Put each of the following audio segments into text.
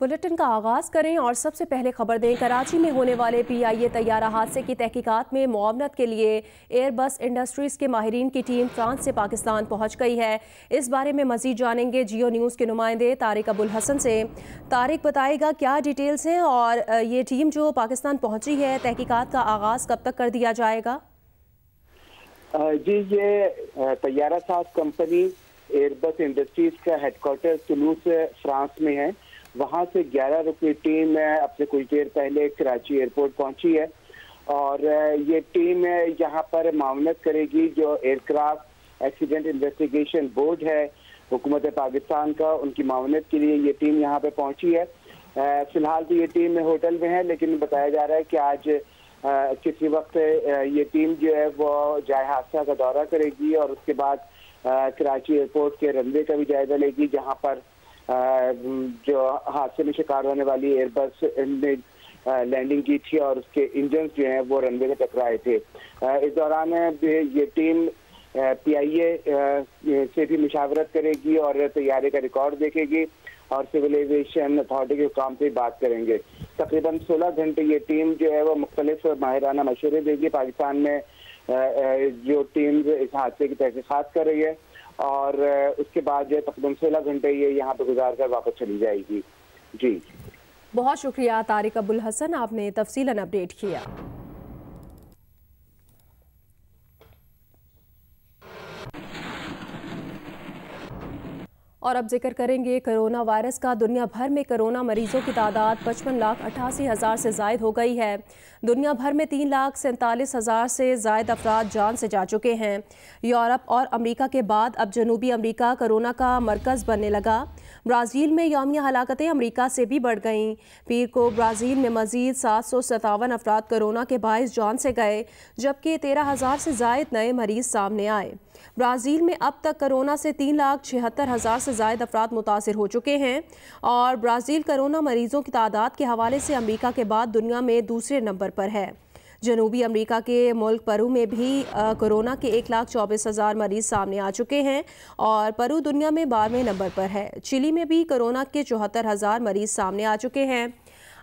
Bulletin का आगाज करें और सबसे पहले खबर दें। कराची में होने वाले PIA तैयारा हादसे की तहकीकात में मुआवनत के लिए एयरबस इंडस्ट्रीज के माहिरीन की टीम फ्रांस से पाकिस्तान पहुंच गई है। इस बारे में मजीद जानेंगे जियो न्यूज़ के नुमाइंदे तारिक अबुल हसन से। तारिक, बताएगा क्या डिटेल्स हैं और ये टीम जो पाकिस्तान पहुंची है, तहकीकात का आगाज कब तक कर दिया जाएगा? जी, ये तैयारा साज कंपनी एयरबस इंडस्ट्रीज का हेडक्वार्टर तुलूस फ्रांस में है। वहां से 11 रुकनी टीम अब से कुछ देर पहले कराची एयरपोर्ट पहुंची है और ये टीम यहाँ पर मामलत करेगी जो एयरक्राफ्ट एक्सीडेंट इन्वेस्टिगेशन बोर्ड है हुकूमत पाकिस्तान का, उनकी मामलत के लिए ये टीम यहाँ पे पहुंची है। फिलहाल तो ये टीम होटल में है, लेकिन बताया जा रहा है कि आज किसी वक्त ये टीम जो है वो जाए हादसा का दौरा करेगी और उसके बाद कराची एयरपोर्ट के रनवे का भी जायजा लेगी, जहाँ पर जो हादसे में शिकार होने वाली एयरबस ने लैंडिंग की थी और उसके इंजन जो हैं वो रनवे में टकराए थे। इस दौरान ये टीम PIA से भी मुशावरत करेगी और तैयारी का रिकॉर्ड देखेगी और सिविल एविएशन अथॉरिटी के काम से बात करेंगे। तकरीबन 16 घंटे ये टीम जो है वो मुख्तलिफ माहिराना मशवरे देगी। पाकिस्तान में जो टीम इस हादसे की तहकीकात कर रही है और उसके बाद जो तकरीबन 16 घंटे ये यहाँ पे गुजार कर वापस चली जाएगी। जी, बहुत शुक्रिया तारिक अबुल हसन, आपने तफसीलन अपडेट किया। और अब जिक्र करेंगे कोरोना वायरस का। दुनिया भर में कोरोना मरीजों की तादाद 55,88,000 से जायद हो गई है। दुनिया भर में 3,47,000 से जायद अफराद जान से जा चुके हैं। यूरोप और अमेरिका के बाद अब जनूबी अमेरिका कोरोना का मरकज़ बनने लगा। ब्राज़ील में यौमिया हलाकतें अमेरिका से भी बढ़ गईं। पीर को ब्राज़ील में मज़ीद 757 अफराद कोरोना के बाइस जान से गए, जबकि 13,000 से जायद नए मरीज सामने आए। ब्राज़ील में अब तक कोरोना से 3,76,000 से ज़ायद अफराद मुतासिर हो चुके हैं और ब्राज़ील कोरोना मरीजों की तादाद के हवाले से अमेरिका के बाद दुनिया में दूसरे नंबर पर है। जनूबी अमेरिका के मुल्क पेरू में भी कोरोना के 1,24,000 मरीज सामने आ चुके हैं और पेरू दुनिया में 12वें नंबर पर है। चिली में भी कोरोना के 74,000 मरीज सामने आ चुके हैं।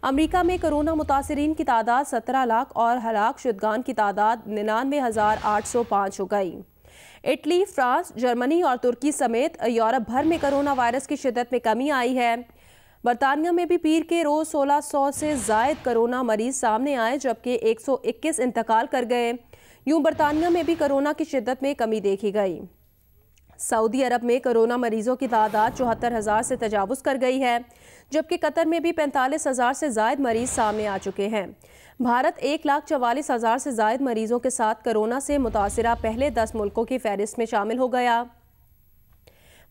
अमेरिका में कोरोना मुतासरीन की तादाद 17 लाख और हलाक शुदगान की तादाद 99,805 हो गई। इटली, फ्रांस, जर्मनी और तुर्की समेत यूरोप भर में कोरोना वायरस की शिद्दत में कमी आई है। बरतानिया में भी पीर के रोज 1600 से जायद कोरोना मरीज सामने आए, जबकि 121 इंतकाल कर गए। यूं बरतानिया में भी कोरोना की शिद्दत में कमी देखी गई। सऊदी अरब में कोरोना मरीजों की तादाद 74,000 से तजावुज़ कर गई है, जबकि कतर में भी 45,000 से जायद मरीज सामने आ चुके हैं। भारत 1,44,000 से जायद मरीजों के साथ कोरोना से मुतासिरा पहले 10 मुल्कों की फहरिस्त में शामिल हो गया।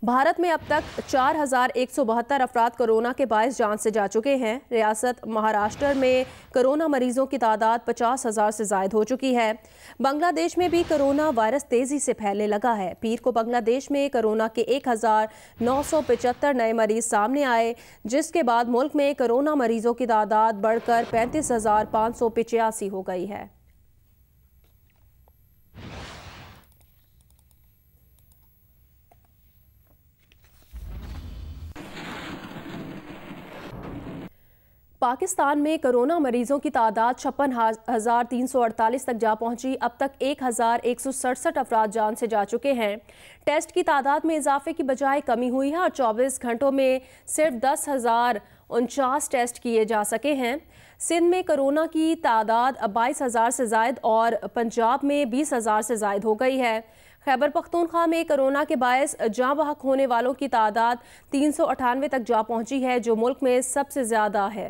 भारत में अब तक 4,172 अफराद कोरोना के बाइस जान से जा चुके हैं। रियासत महाराष्ट्र में कोरोना मरीजों की तादाद 50,000 से जायद हो चुकी है। बांग्लादेश में भी कोरोना वायरस तेजी से फैलने लगा है। पीर को बांग्लादेश में कोरोना के 1,975 नए मरीज सामने आए, जिसके बाद मुल्क में कोरोना मरीजों की तादाद बढ़कर 35,585 हो गई है। पाकिस्तान में कोरोना मरीजों की तादाद 56,348 तक जा पहुंची। अब तक 1,167 अफराद जान से जा चुके हैं। टेस्ट की तादाद में इजाफे की बजाय कमी हुई है और 24 घंटों में सिर्फ 10,049 टेस्ट किए जा सके हैं। सिंध में कोरोना की तादाद 22,000 से जायद और पंजाब में 20,000 से जायद हो गई है। खैबर पख्तूनख्वा में कोरोना के बायस जाँ बहक होने वालों की तादाद 398 तक जा पहुंची है, जो मुल्क में सबसे ज्यादा है।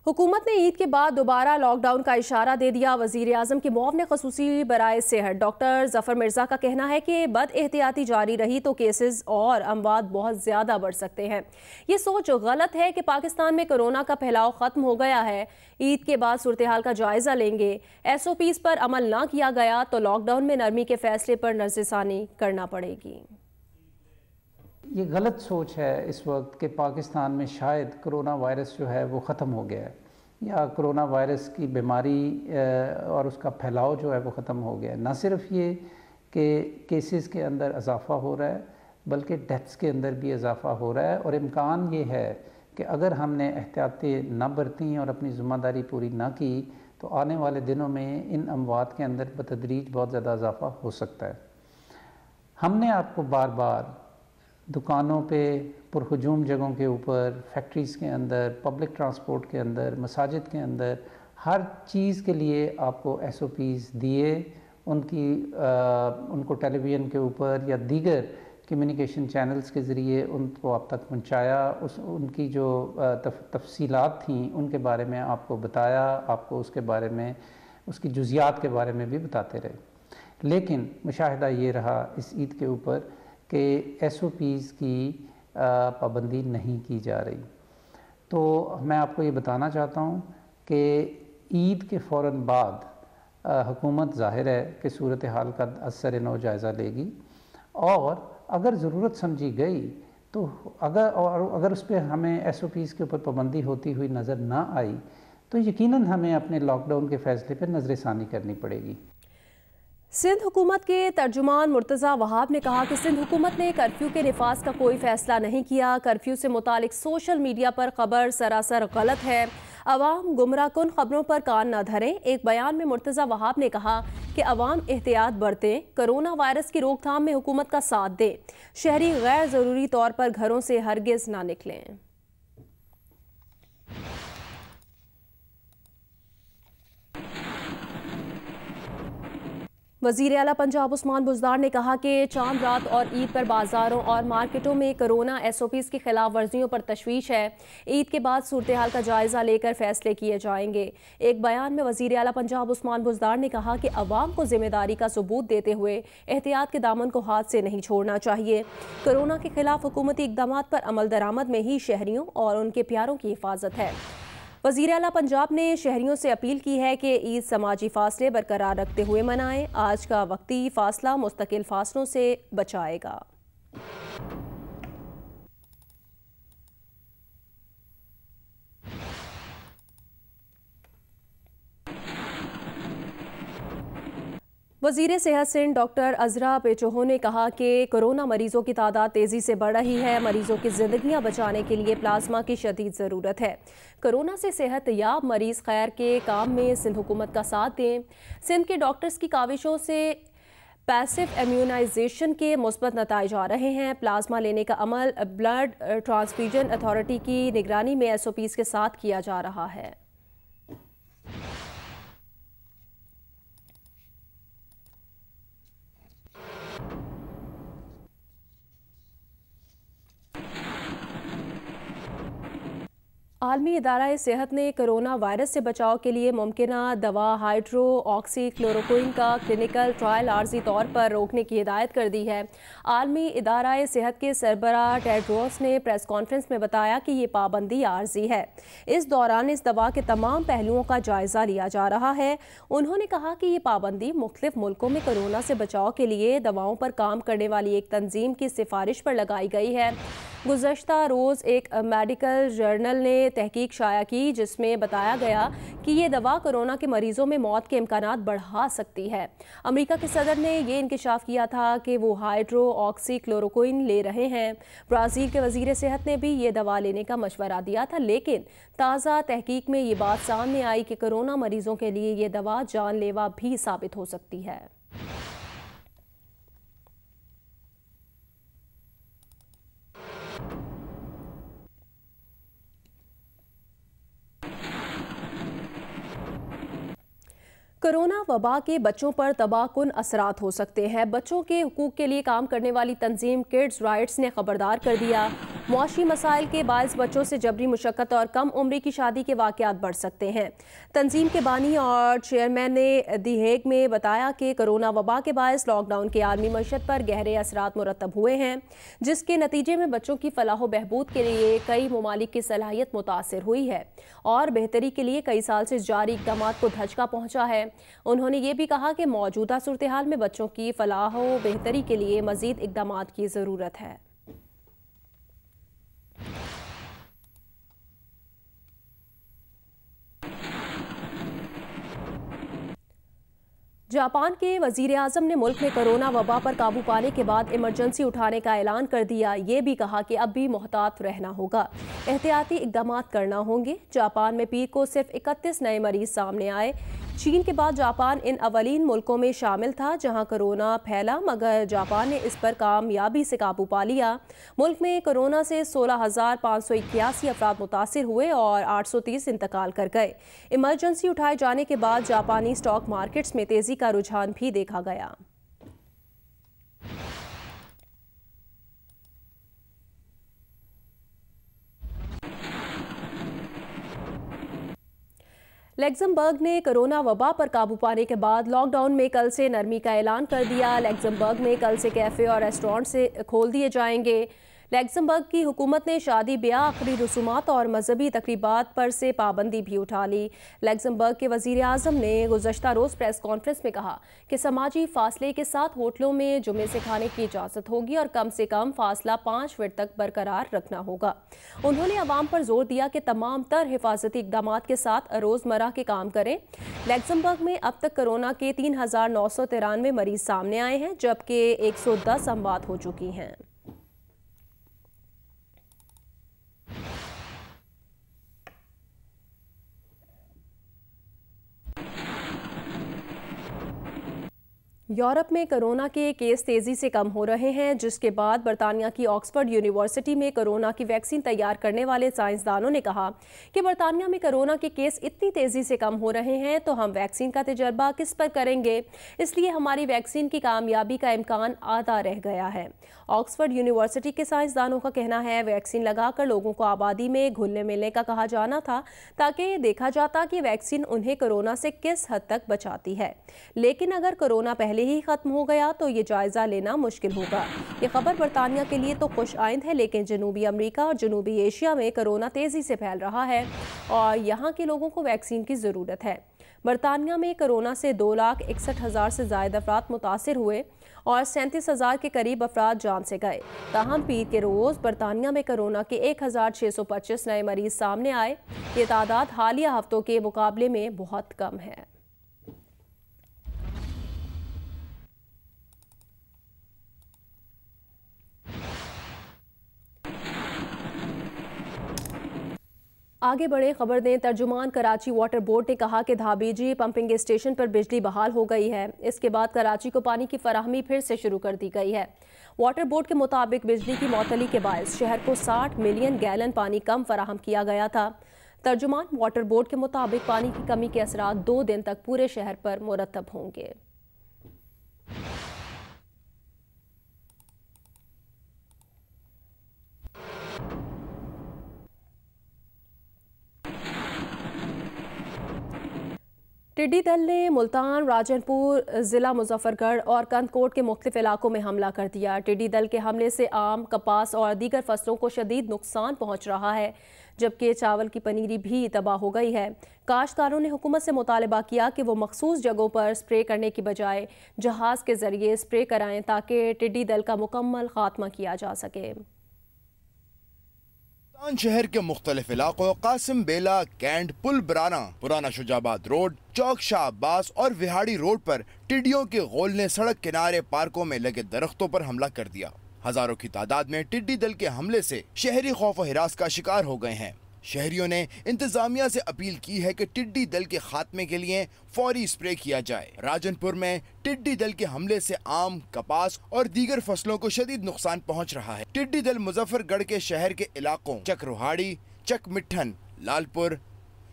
हुकूमत ने ईद के बाद दोबारा लॉकडाउन का इशारा दे दिया। वज़ीर आज़म के मुआविन ख़ुसूसी बराए सेहत डॉक्टर ज़फ़र मिर्ज़ा का कहना है कि बद एहतियाती जारी रही तो केसेस और अमवात बहुत ज़्यादा बढ़ सकते हैं। ये सोच गलत है कि पाकिस्तान में कोरोना का फैलाव ख़त्म हो गया है। ईद के बाद सूरत हाल का जायज़ा लेंगे। SOPs पर अमल ना किया गया तो लॉकडाउन में नरमी के फैसले पर नज़रसानी करना पड़ेगी। ये गलत सोच है इस वक्त कि पाकिस्तान में शायद कोरोना वायरस जो है वो ख़त्म हो गया है। या कोरोना वायरस की बीमारी और उसका फैलाव जो है वो ख़त्म हो गया। ना सिर्फ ये कि केसेस के अंदर इजाफ़ा हो रहा है, बल्कि डेथ्स के अंदर भी इजाफ़ा हो रहा है। और इम्कान ये है कि अगर हमने एहतियातें ना बरती और अपनी ज़िम्मेदारी पूरी ना की तो आने वाले दिनों में इन अमवात के अंदर बतदरीज बहुत ज़्यादा इजाफ़ा हो सकता है। हमने आपको बार बार दुकानों पे, पुरहजूम जगहों के ऊपर, फैक्ट्रीज़ के अंदर, पब्लिक ट्रांसपोर्ट के अंदर, मसाजिद के अंदर, हर चीज़ के लिए आपको SOPs दिए, उनको टेलीविज़न के ऊपर या दीगर कम्युनिकेशन चैनल्स के ज़रिए उनको आप तक पहुँचाया। उनकी जो तफसीलात थी उनके बारे में आपको बताया, आपको उसके बारे में, उसकी जुज़ियात के बारे में भी बताते रहे। लेकिन मुशाहिदा ये रहा इस ईद के ऊपर कि SOPs की पाबंदी नहीं की जा रही। तो मैं आपको ये बताना चाहता हूँ कि ईद के फ़ौरन बाद हुकूमत ज़ाहिर है कि सूरत हाल का असर नौ जायज़ा लेगी और अगर ज़रूरत समझी गई तो अगर उस पर हमें SOPs के ऊपर पाबंदी होती हुई नज़र ना आई तो यकीनन हमें अपने लॉकडाउन के फ़ैसले पर नज़रसानी करनी पड़ेगी। सिंध हुकूमत के तर्जुमान मुर्तज़ा वहाब ने कहा कि सिंध हुकूमत ने कर्फ्यू के निफाज का कोई फ़ैसला नहीं किया। कर्फ्यू से मुतालिक सोशल मीडिया पर खबर सरासर गलत है। अवाम गुमराह कुन खबरों पर कान न धरें। एक बयान में मुर्तज़ा वहाब ने कहा कि अवाम एहतियात बरतें, कोरोना वायरस की रोकथाम में हुकूमत का साथ दें, शहरी गैर ज़रूरी तौर पर घरों से हरगिज़ ना निकलें। वज़ीर आला पंजाब उस्मान बुज़दार ने कहा कि चांद रात और ईद पर बाज़ारों और मार्केटों में कोरोना SOPs की खिलाफ वर्जियों पर तशवीश है। ईद के बाद सूरत हाल का जायज़ा लेकर फैसले किए जाएंगे। एक बयान में वज़ीर आला पंजाब उस्मान बुज़दार ने कहा कि अवाम को जिम्मेदारी का सबूत देते हुए एहतियात के दामन को हाथ से नहीं छोड़ना चाहिए। कोरोना के खिलाफ हुकूमती इक़दामात पर अमल दरामद में ही शहरियों और उनके प्यारों की हिफाजत है। वज़ीर आला पंजाब ने शहरियों से अपील की है कि ईद समाजी फासले बरकरार रखते हुए मनाएं। आज का वक्ती फासला मुस्तकिल फासलों से बचाएगा। वज़ीर सेहत सिंध डॉक्टर अज़रा पेचोहो ने कहा कि कोरोना मरीजों की तादाद तेज़ी से बढ़ रही है। मरीजों की ज़िंदगियां बचाने के लिए प्लाज्मा की शदीद ज़रूरत है। कोरोना से सेहत याब मरीज़ खैर के काम में सिंध हुकूमत का साथ दें। सिंध के डॉक्टर्स की काविशों से पैसिव इम्यूनाइजेशन के मुस्बत नताइज आ रहे हैं। प्लाज्मा लेने का अमल ब्लड ट्रांसफ्यूजन अथॉरिटी की निगरानी में SOPs के साथ किया जा रहा है। आलमी इदारा सेहत ने कोरोना वायरस से बचाव के लिए मुमकिना दवा हाइड्रोक्सीक्लोरोक्विन का क्लिनिकल ट्रायल आर्जी तौर पर रोकने की हिदायत कर दी है। आलमी इदारा सेहत के सरबराह टेड्रोस ने प्रेस कॉन्फ्रेंस में बताया कि ये पाबंदी आर्जी है। इस दौरान इस दवा के तमाम पहलुओं का जायजा लिया जा रहा है। उन्होंने कहा कि ये पाबंदी मुख्तलिफ मुल्कों में कोरोना से बचाव के लिए दवाओं पर काम करने वाली एक तंजीम की सिफारिश पर लगाई गई है। गुज़श्ता रोज़ एक मेडिकल जर्नल ने तहकीक शाया की जिसमें बताया गया कि ये दवा कोरोना के मरीजों में मौत के इम्कानात बढ़ा सकती है। अमेरिका के सदर ने ये इंकशाफ किया था कि वो हाइड्रोक्सीक्लोरोक्विन ले रहे हैं। ब्राज़ील के वज़ीर सेहत ने भी ये दवा लेने का मशवरा दिया था, लेकिन ताज़ा तहकीक में ये बात सामने आई कि कोरोना मरीजों के लिए ये दवा जानलेवा भी साबित हो सकती है। कोरोना वबा के बच्चों पर तबाहकुन असरात हो सकते हैं। बच्चों के हुकूक के लिए काम करने वाली तंजीम किड्स राइट्स ने खबरदार कर दिया, मुआशी मसाइल के बायस बच्चों से जबरी मुशक्कत और कम उम्री की शादी के वाक़यात बढ़ सकते हैं। तंजीम के बानी और चेयरमैन ने दी हेग में बताया कि कोरोना वबा के बायस लॉकडाउन के आलमी मईशत पर गहरे असरात मुरतब हुए हैं, जिसके नतीजे में बच्चों की फलाह बहबूद के लिए कई ममालिक की सलाहियत मुतासर हुई है और बेहतरी के लिए कई साल से जारी इक़दाम को धचका पहुँचा है। उन्होंने ये भी कहा कि मौजूदा सूरत हाल में बच्चों की फलाह व बेहतरी के लिए मज़ीद इक़दाम की ज़रूरत है। जापान के वजीर आजम ने मुल्क में कोरोना वबा पर काबू पाने के बाद इमरजेंसी उठाने का ऐलान कर दिया। ये भी कहा कि अब भी मोहतात रहना होगा, एहतियाती इकदाम करना होंगे। जापान में पीर को सिर्फ 31 नए मरीज सामने आए। चीन के बाद जापान इन अवलीन मुल्कों में शामिल था जहां कोरोना फैला, मगर जापान ने इस पर कामयाबी से काबू पा लिया। मुल्क में कोरोना से 16,581 अफराद मुतासिर हुए और 830 इंतकाल कर गए। इमरजेंसी उठाए जाने के बाद जापानी स्टॉक मार्केट्स में तेजी का रुझान भी देखा गया। लग्जमबर्ग ने कोरोना वबा पर काबू पाने के बाद लॉकडाउन में कल से नरमी का ऐलान कर दिया। लग्जमबर्ग में कल से कैफ़े और रेस्टोरेंट से खोल दिए जाएंगे। लग्जमबर्ग की हुकूमत ने शादी ब्याह, आखिरी रसूमात और मजहबी तकरीबात पर से पाबंदी भी उठा ली। लग्जमबर्ग के वजीर आज़म ने गुज़श्ता रोज़ प्रेस कॉन्फ्रेंस में कहा कि समाजी फासले के साथ होटलों में जुमे से खाने की इजाज़त होगी और कम से कम फासला 5 फीट तक बरकरार रखना होगा। उन्होंने अवाम पर जोर दिया कि तमाम तर हिफाजती इक़दाम के साथ रोज़मर्रा के काम करें। लग्जमबर्ग में अब तक कोरोना के 3,993 मरीज सामने आए हैं, जबकि 110 अमवात हो चुकी हैं। यूरोप में कोरोना के केस तेज़ी से कम हो रहे हैं, जिसके बाद बरतानिया की ऑक्सफोर्ड यूनिवर्सिटी में कोरोना की वैक्सीन तैयार करने वाले साइंसदानों ने कहा कि बरतानिया में कोरोना के केस इतनी तेज़ी से कम हो रहे हैं तो हम वैक्सीन का तजर्बा किस पर करेंगे, इसलिए हमारी वैक्सीन की कामयाबी का इम्कान आधा रह गया है। ऑक्सफोर्ड यूनिवर्सिटी के साइंसदानों का कहना है वैक्सीन लगाकर लोगों को आबादी में घुलने मिलने का कहा जाना था ताकि देखा जाता कि वैक्सीन उन्हें कोरोना से किस हद तक बचाती है, लेकिन अगर कोरोना पहले ही खत्म हो गया तो ये जायजा लेना मुश्किल होगा। ये खबर बरतानिया के लिए तो खुश आइंद है, लेकिन जनूबी अमेरिका और जनूबी एशिया में कोरोना तेजी से फैल रहा है और यहाँ के लोगों को वैक्सीन की ज़रूरत है। बरतानिया में कोरोना से 2,61,000 से ज़ायद अफराद मुतासिर हुए और 37,000 के करीब अफराद जान से गए। ताहम पीर के रोज़ बरतानिया में कोरोना के 1,625 नए मरीज सामने आए। ये तादाद हालिया हफ्तों के मुकाबले में बहुत कम है। आगे बढ़े खबर दें। तर्जुमान कराची वाटर बोर्ड ने कहा कि धाबीजी पंपिंग स्टेशन पर बिजली बहाल हो गई है। इसके बाद कराची को पानी की फराहमी फिर से शुरू कर दी गई है। वाटर बोर्ड के मुताबिक बिजली की मअतली के बायस शहर को 60 मिलियन गैलन पानी कम फराहम किया गया था। तर्जुमान वाटर बोर्ड के मुताबिक पानी की कमी के असरात 2 दिन तक पूरे शहर पर मुरतब होंगे। टिड्डी दल ने मुल्तान, राजनपुर, ज़िला मुजफ्फरगढ़ और कंदकोट के मुख्तलिफ इलाकों में हमला कर दिया। टिड्डी दल के हमले से आम, कपास और दीगर फसलों को शदीद नुकसान पहुंच रहा है, जबकि चावल की पनीरी भी तबाह हो गई है। काश्तकारों ने हुकूमत से मुतालबा किया कि वो मखसूस जगहों पर स्प्रे करने की बजाय जहाज़ के जरिए स्प्रे कराएं ताकि टिड्डी दल का मुकम्मल खात्मा किया जा सके। शहर के मुख्तलिफ इलाकों कासिम बेला, कैंट, पुल बराना, पुराना शुजाबाद रोड, चौक शाह अब्बास और विहाड़ी रोड पर टिड्डियों के गोल ने सड़क किनारे पार्कों में लगे दरख्तों पर हमला कर दिया। हजारों की तादाद में टिड्डी दल के हमले से शहरी खौफ व हिरास का शिकार हो गए हैं। शहरियों ने इंतजामिया से अपील की है कि टिड्डी दल के खात्मे के लिए फौरी स्प्रे किया जाए। राजनपुर में टिड्डी दल के हमले से आम, कपास और दीगर फसलों को शदीद नुकसान पहुंच रहा है। टिड्डी दल मुजफ्फरगढ़ के शहर के इलाकों चकरोहाड़ी, चकमिठन, लालपुर,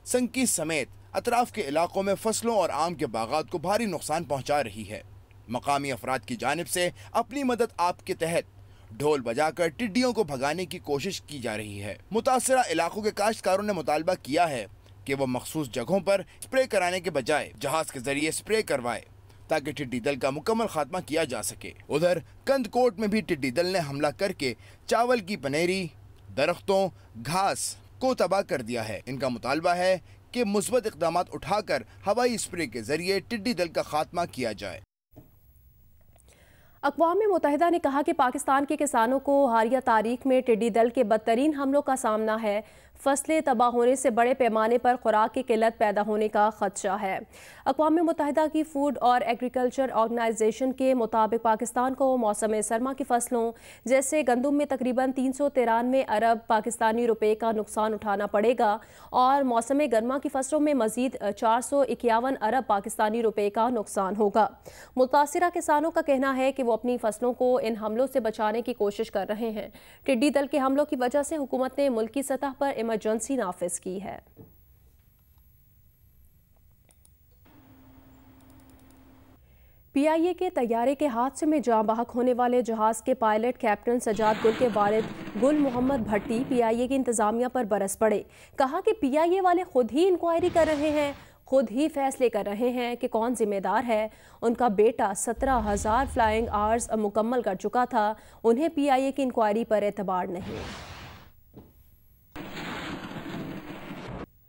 संकी समेत अतराफ के इलाकों में फसलों और आम के बागात को भारी नुकसान पहुंचा रही है। मकामी अफराद की जानिब से अपनी मदद आप के तहत ढोल बजाकर टिड्डियों को भगाने की कोशिश की जा रही है। मुतासरा इलाकों के काश्तकारों ने मुतालबा किया है कि वो मखसूस जगहों पर स्प्रे कराने के बजाय जहाज के जरिए स्प्रे करवाए ताकि टिड्डी दल का मुकम्मल खात्मा किया जा सके। उधर कंदकोट में भी टिड्डी दल ने हमला करके चावल की पनेरी, दरख्तों, घास को तबाह कर दिया है। इनका मुतालबा है कि मुस्बत इक़दाम उठाकर हवाई स्प्रे के जरिए टिड्डी दल का खात्मा किया जाए। अक़वाम मुत्तहिदा ने कहा कि पाकिस्तान के किसानों को हालिया तारीख में टिड्डी दल के बदतरीन हमलों का सामना है। फसलें तबाह होने से बड़े पैमाने पर खुराक की किल्लत पैदा होने का खदशा है। अक़वाम मुत्तहिदा की फूड और एग्रीकल्चर ऑर्गेनाइजेशन के मुताबिक पाकिस्तान को मौसम सरमा की फसलों जैसे गंदम में तकरीबन 393 अरब पाकिस्तानी रुपए का नुकसान उठाना पड़ेगा और मौसम गर्मा की फसलों में मजीद 451 अरब पाकिस्तानी रुपए का नुकसान होगा। मुतासिरा किसानों का कहना है कि वो अपनी फसलों को इन हमलों से बचाने की कोशिश कर रहे हैं। टिड्डी दल के हमलों की वजह से हुकूमत ने मुल्की सतह पर इमरजेंसी नाफिज की है। PIA के तैयारे के हादसे में जाँ बहक होने वाले जहाज़ के पायलट कैप्टन सजाद गुल के वालिद गुल मोहम्मद भट्टी PIA की इंतज़ामिया पर बरस पड़े। कहा कि PIA वाले खुद ही इंक्वायरी कर रहे हैं, खुद ही फैसले कर रहे हैं कि कौन जिम्मेदार है। उनका बेटा 17,000 फ्लाइंग आवर्स मुकम्मल कर चुका था, उन्हें PIA की इंक्वायरी पर एतबार नहीं।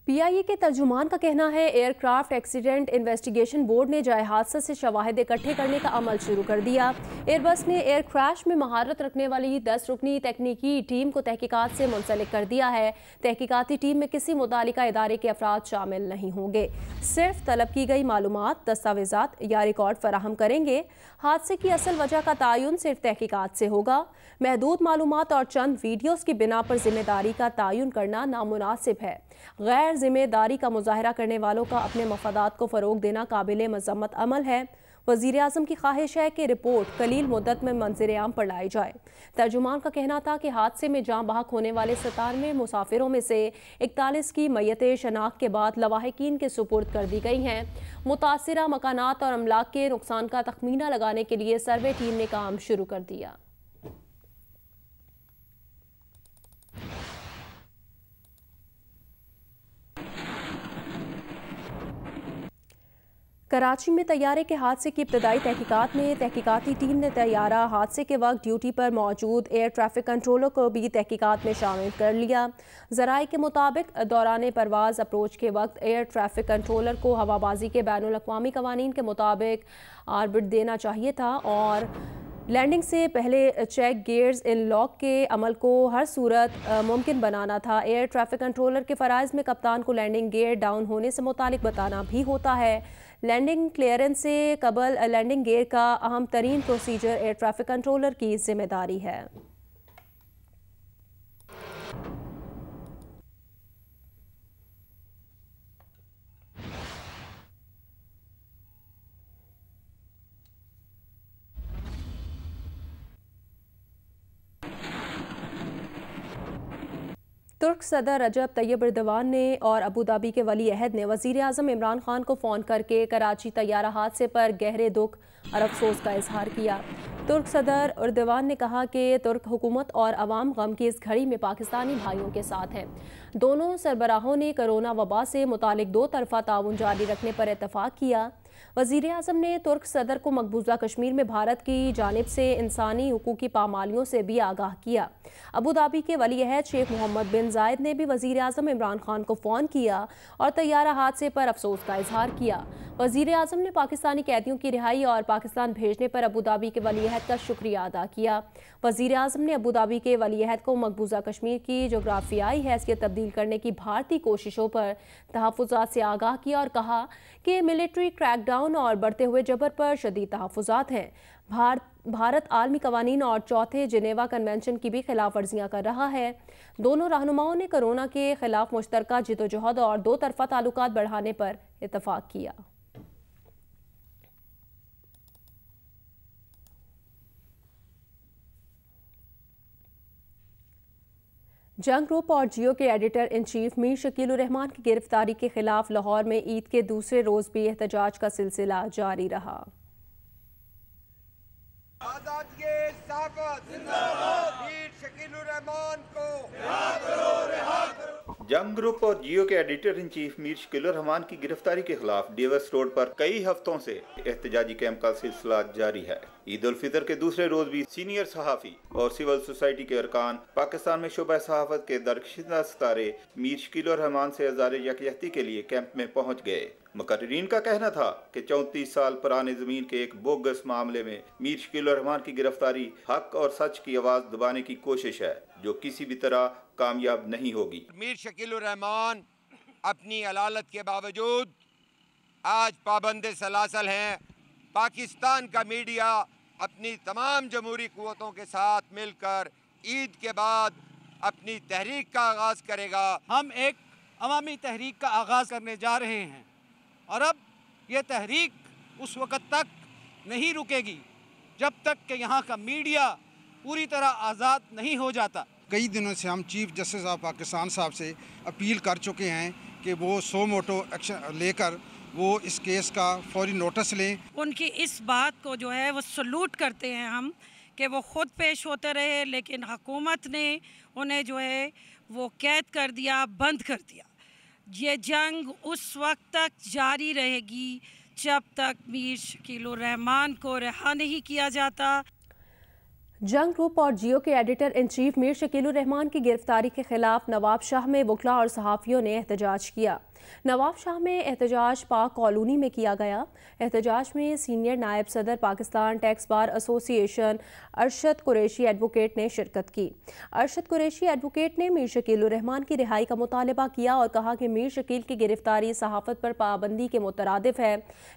PIA के तर्जुमान का कहना है एयरक्राफ्ट एक्सीडेंट इन्वेस्टिगेशन बोर्ड ने जाए हादसा से शवाहिद इकट्ठे करने का अमल शुरू कर दिया। एयरबस ने एयर क्रैश में महारत रखने वाली 10 रुकनी तकनीकी टीम को तहकीकात से मुंसलिक कर दिया है। तहकीकाती टीम में किसी मुतालिका इदारे के अफराद शामिल नहीं होंगे, सिर्फ तलब की गई मालूमात, दस्तावेजात या रिकॉर्ड फराहम करेंगे। हादसे की असल वजह का तयन सिर्फ तहकीकात से होगा। महदूद मालूमात और चंद वीडियोज़ की बिना पर जिम्मेदारी का तयन करना नामुनासिब है। गैर जिम्मेदारी का मुजाहरा करने वालों का अपने मफादात को फ़रोग देना काबिल मज़म्मत अमल है। वज़ीर आज़म की ख्वाहिश है कि रिपोर्ट कलील मुद्दत में मंज़िर आम पर लाई जाए। तर्जुमान का कहना था कि हादसे में जाँ बहक होने वाले 97 मुसाफिरों में से 41 की मैयतें शनाख्त के बाद लवाहिकीन के सुपुर्द कर दी गई हैं। मुतासिरा मकानात और अमलाक के नुकसान का तखमीना लगाने के लिए सर्वे टीम ने काम शुरू कर दिया। कराची में तैयारे के हादसे की इब्तदाई तहकीकात में तहकीकाती टीम ने तैयारा हादसे के वक्त ड्यूटी पर मौजूद एयर ट्रैफिक कंट्रोलर को भी तहकीकात में शामिल कर लिया। ज़राए के मुताबिक दौरान परवाज़ अप्रोच के वक्त एयर ट्रैफिक कंट्रोलर को हवाबाजी के बैनुल अक़वामी क़वानीन के मुताबिक ऑर्बिट देना चाहिए था और लैंडिंग से पहले चेक गियर्स इन लॉक के अमल को हर सूरत मुमकिन बनाना था। एयर ट्रैफिक कंट्रोलर के फ़राइज़ में कप्तान को लैंडिंग गियर डाउन होने से मुतालिक बताना भी होता है। लैंडिंग क्लियरेंस से कबल लैंडिंग गियर का अहम तरीन प्रोसीजर एयर ट्रैफिक कंट्रोलर की जिम्मेदारी है। तुर्क सदर रजब तैयब एर्दोगान ने और अबू धाबी के वली अहद ने वज़ीर आज़म इमरान खान को फ़ोन करके कराची तैयारा हादसे पर गहरे दुख और अफसोस का इजहार किया। तुर्क सदर एर्दोगान ने कहा कि तुर्क हुकूमत और अवाम गम की इस घड़ी में पाकिस्तानी भाइयों के साथ हैं। दोनों सरबराहों ने कोरोना वबा से मुतालिक दो तरफ़ा ताउन जारी रखने पर इत्तफ़ाक़ किया। वज़ीर आज़म ने तुर्क सदर को मकबूजा कश्मीर में भारत की जानिब से इंसानी हुकूक की पामालियों से भी आगाह किया। अबू धाबी के वली अहद शेख मोहम्मद बिन जायद ने भी वज़ीर आज़म इमरान खान को फ़ोन किया और तैयारा हादसे पर अफसोस का इजहार किया। वज़ीर आज़म ने पाकिस्तानी कैदियों की रिहाई और पाकिस्तान भेजने पर अबू धाबी के वली अहद का शुक्रिया अदा किया। वज़ीर आज़म ने अबू धाबी के वली अहद को मकबूजा कश्मीर की जोग्राफियाई हैसियत तब्दील करने की भारतीय कोशिशों पर तहफ़्फ़ुज़ात से आगाह किया और कहा कि मिलिट्री क्रैकडाउन और बढ़ते हुए जबर पर शदीद तहफ़्फ़ुज़ात हैं। भारत आलमी कवानीन और चौथे जिनेवा कन्वेंशन की भी खिलाफ वर्जियाँ कर रहा है। दोनों रहनुमाओं ने कोरोना के खिलाफ मुश्तरका जिदोजहद और दो तरफ़ा ताल्लुकात बढ़ाने पर इत्तफ़ाक़ किया। जंग ग्रुप और जियो के editor in chief Mir Shakeel उर रहमान की गिरफ्तारी के खिलाफ लाहौर में ईद के दूसरे रोज भी एहतजाज का सिलसिला जारी रहा। जंग ग्रुप और जियो के editor in chief Mir Shakeel उर रहमान की गिरफ्तारी के खिलाफ डेवस रोड पर कई हफ्तों से एहतजाजी कैंप का सिलसिला जारी है। ईद उल फितर के दूसरे रोज भी सीनियर सहाफ़ी और सिविल सोसाइटी के अरकान पाकिस्तान में शोबा सहाफत के दरकशिदा सितारे मीर शकील उर रहमान से हज़ारे यकजहती के लिए कैंप में पहुँच गए। मुकर्रीरीन का कहना था कि 34 साल पुराने जमीन के एक बोगस मामले में मीर शकील उर रहमान की गिरफ्तारी हक और सच की आवाज़ दबाने की कोशिश है, जो किसी भी तरह कामयाब नहीं होगी। मीर शकीलुर रहमान अपनी अलालत के बावजूद आज पाबंद सलासल हैं। पाकिस्तान का मीडिया अपनी तमाम जमहूरी कुव्वतों के साथ मिलकर ईद के बाद अपनी तहरीक का आगाज़ करेगा। हम एक अवामी तहरीक का आगाज़ करने जा रहे हैं और अब ये तहरीक उस वक़्त तक नहीं रुकेगी जब तक कि यहाँ का मीडिया पूरी तरह आज़ाद नहीं हो जाता। कई दिनों से हम चीफ जस्टिस ऑफ पाकिस्तान साहब से अपील कर चुके हैं कि वो सो मोटो एक्शन लेकर वो इस केस का फौरी नोटिस लें। उनकी इस बात को जो है वो सलूट करते हैं हम कि वो ख़ुद पेश होते रहे, लेकिन हुकूमत ने उन्हें जो है वो कैद कर दिया, बंद कर दिया। ये जंग उस वक्त तक जारी रहेगी जब तक मीर शकीलुर रहमान को रिहा नहीं किया जाता। जंग ग्रुप और जियो के editor in chief Mir Shakilur Rahman की गिरफ्तारी के खिलाफ नवाब शाह में वकला और सहाफ़ियों ने एहतजाज किया। नवाब शाह में एहतजाज पाक कॉलोनी में किया गया। एहतजाज में सीनियर नायब सदर Pakistan tax bar association Arshad Qureshi advocate ने शिरकत की। अरशद कुरैशी एडवोकेट ने मीर शकीलुर रहमान की रिहाई का मुतालबा किया और कहा कि मीर शकील की गिरफ्तारी सहाफ़त पर पाबंदी के मुतरादिफ है।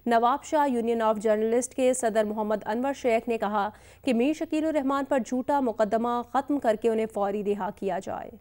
Nawab Shah union of journalist के सदर मोहम्मद अनवर शेख ने कहा कि मीर शकीलुर रहमान पर झूठा मुकदमा ख़त्म करके उन्हें फौरी रिहा किया जाए।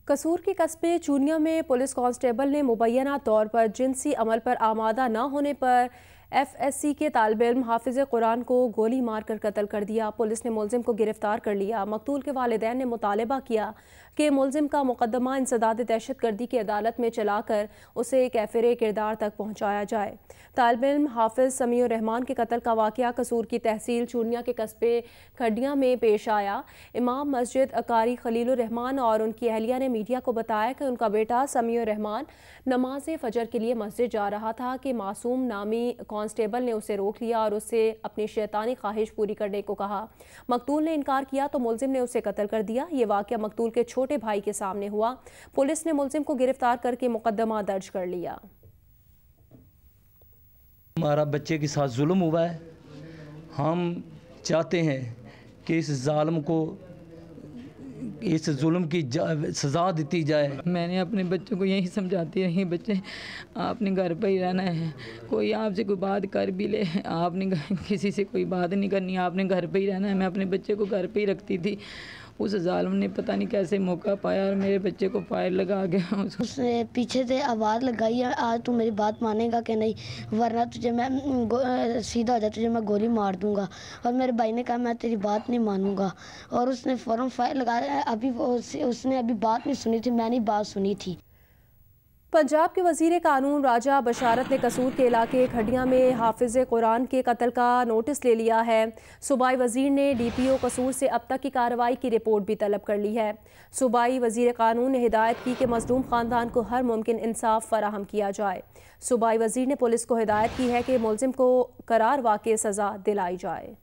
कसूर के कस्बे चूनिया में पुलिस कांस्टेबल ने मुबैना तौर पर जिनसी अमल पर आमादा न होने पर FSC के तालिब इल्म हाफिज़ कुरान को गोली मारकर कत्ल कर दिया। पुलिस ने मुलजिम को गिरफ्तार कर लिया। मकतूल के वालिदैन ने मुतालबा किया कि मुलजिम का मुकदमा इंसदाद दहशतगर्दी की अदालत में चलाकर उसे कैफिर किरदार तक पहुँचाया जाए। तालिब इल्म हाफिज़ समीउर रहमान के कत्ल का वाक़या कसूर की तहसील चूनिया के कस्बे खडिया में पेश आया। इमाम मस्जिद अकारी खलीलुर रहमान और उनकी अहलिया ने मीडिया को बताया कि उनका बेटा समीउर रहमान नमाज फजर के लिए मस्जिद जा रहा था कि मासूम नामी कांस्टेबल ने उसे रोक लिया और उससे अपनी शैतानी ख्वाहिश पूरी करने को कहा। मकतूल ने इनकार किया तो मुलजिम ने उसे कत्ल कर दिया। ये वाक़या मकतूल के छोटे भाई के सामने हुआ। पुलिस ने मुलजिम को गिरफ्तार करके मुकदमा दर्ज कर लिया। हमारा बच्चे के साथ जुल्म हुआ है। हम चाहते हैं कि इस जालिम को इस जुल्म की सज़ा दी जाए। मैंने अपने बच्चों को यही समझाती रही, बच्चे आपने घर पर ही रहना है, कोई आपसे कोई बात कर भी ले, आपने किसी से कोई बात नहीं करनी, आपने घर पर ही रहना है। मैं अपने बच्चे को घर पर ही रखती थी। उस जालिम ने पता नहीं कैसे मौका पाया और मेरे बच्चे को फायर लगा गया। उसने पीछे से आवाज़ लगाई है, आज तू मेरी बात मानेगा कि नहीं, वरना तुझे मैं सीधा हो जा, तुझे मैं गोली मार दूंगा। और मेरे भाई ने कहा मैं तेरी बात नहीं मानूंगा और उसने फ़ौरन फायर लगाया। अभी उसने अभी बात नहीं सुनी थी, मैंने बात सुनी थी। पंजाब के वज़ीर कानून राजा बशारत ने कसूर के इलाके खडिया में हाफिज़ कुरान के कत्ल का नोटिस ले लिया है। सूबाई वज़ीर ने DPO कसूर से अब तक की कार्रवाई की रिपोर्ट भी तलब कर ली है। सूबाई वज़ीर कानून ने हिदायत की कि मज़लूम ख़ानदान को हर मुमकिन इंसाफ फराहम किया जाए। सूबाई वज़ीर ने पुलिस को हिदायत की है कि मुलजिम को करार वाक़ई सज़ा दिलाई जाए।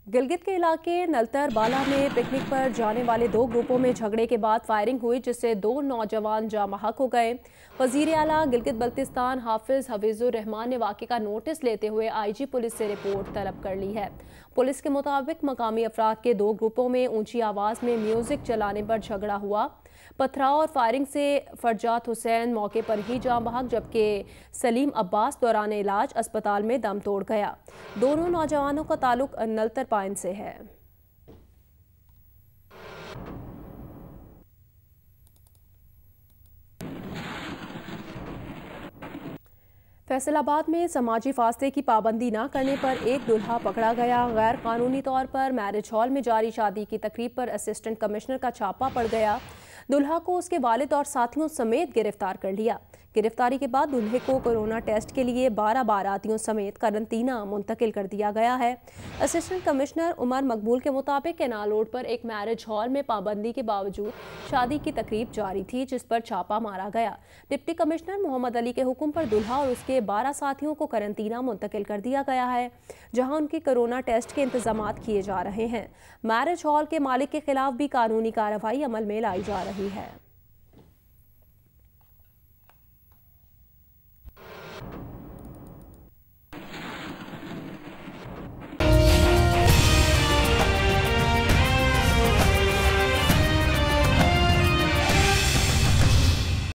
गिलगित के इलाके नलतर बाला में पिकनिक पर जाने वाले दो ग्रुपों में झगड़े के बाद फायरिंग हुई, जिससे दो नौजवान जाँ बहक हो गए। वज़ीर आला गिलगित बल्तिस्तान हाफिज़ हफीज़ुर रहमान ने वाक़े का नोटिस लेते हुए IG पुलिस से रिपोर्ट तलब कर ली है। पुलिस के मुताबिक मकामी अफराद के दो ग्रुपों में ऊंची आवाज़ में म्यूज़िक चलाने पर झगड़ा हुआ। पथराव और फायरिंग से फरजात हुसैन मौके पर ही जाँ बहक, जबकि सलीम अब्बास दौरान इलाज अस्पताल में दम तोड़ गया। दोनों नौजवानों का ताल्लुक नलतर पाइन से है। फैसलाबाद में समाजी फासले की पाबंदी न करने पर एक दुल्हा पकड़ा गया। गैर कानूनी तौर पर मैरिज हॉल में जारी शादी की तकरीब पर असिस्टेंट कमिश्नर का छापा पड़ गया। दुल्हा को उसके वालिद और साथियों समेत गिरफ्तार कर लिया। गिरफ्तारी के बाद दूल्हे को कोरोना टेस्ट के लिए 12 बारातियों समेत करंतना मुंतकिल कर दिया गया है। असिस्टेंट कमिश्नर उमर मकबूल के मुताबिक कैनाल रोड पर एक मैरिज हॉल में पाबंदी के बावजूद शादी की तकरीब जारी थी, जिस पर छापा मारा गया। डिप्टी कमिश्नर मोहम्मद अली के हुक्म पर दुल्हा और उसके 12 साथियों को करंतना मुंतकिल कर दिया गया है, जहां उनकी कोरोना टेस्ट के इंतजाम किए जा रहे हैं। मैरिज हॉल के मालिक के खिलाफ भी कानूनी कार्रवाई अमल में लाई जा रही है।